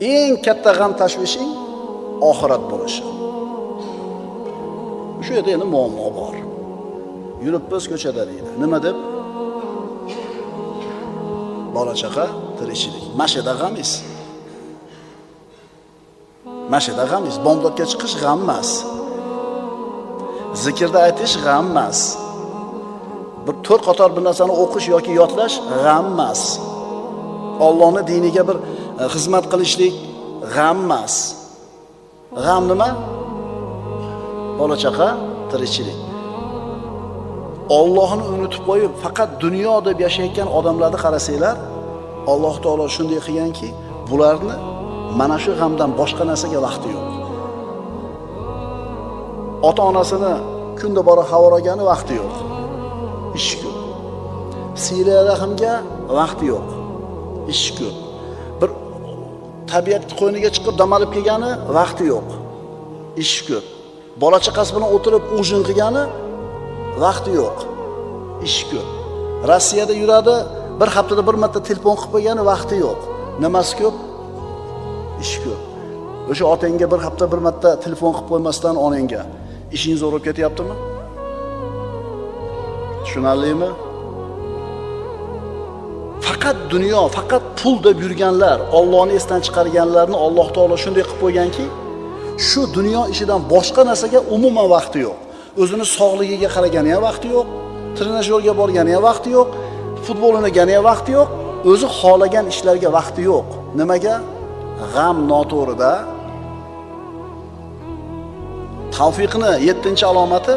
eng katta g'am tashvishing oxirat bo'lishi. Shu yerda endi muammo bor. Yuribmiz ko'chada deydi. Nima deb? Bola chaqa, tirikchilik. Mashida g'amiz. Mashida g'amiz. Bomdodga chiqish g'am emas. Zikrda aytish g'am emas. Bir to'rt qator bir narsani o'qish yoki yodlash g'am emas. Allohning diniga bir xizmat qilishlik g'am emas. G'am nima? Bola chaqa, tirikchilik. Allohni unutib qo'yib, faqat dunyo deb yashayotgan odamlarni qarasanglar, Alloh taolo shunday qilganki, bularni mana shu g'amdan boshqa narsaga vaqti yo'q. Ota-onasini kunda bora xabaragani vaqti yo'q. Ish ko'p. Siyla rahimga vaqti yo'q. Ish ko'p. Bir tabiat qo'yniga chiqib dam olib kelgani vaqti yo'q. Ish ko'p. Bola chaqasi bilan o'tirib ujin qilgani vaqti yo'q. Ish ko'p. Rossiyada yuradi, bir haftada bir marta telefon qilib qo'ygani vaqti yo'q. Nimasi ko'p? Ish ko'p. O'sha otangga bir hafta bir marta telefon qilib qo'ymasdan onangga ishing zo'r bo'lib ketyaptimi? Tushunarlimi? Faqat dunyo, faqat pul deb yurganlar, Allohni esdan chiqarganlarni Alloh taolo shunday qilib qo'yganki, shu dunyo ishidan boshqa narsaga umuman vaqti yo'q. O'zini sog'ligiga qaragani ham vaqti yo'q, trenajyorga borgani ham vaqti yo'q, futbol o'ynagani ham vaqti yo'q, o'zi xohlagan ishlarga vaqti yo'q. Nimaga? G'am noto'g'rida. Tavfiqni 7-alomati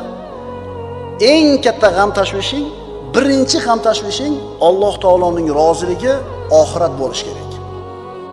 eng katta g'am tashvishing, birinchi g'am tashvishing Alloh taoloning roziligi, oxirat bo'lishi kerak.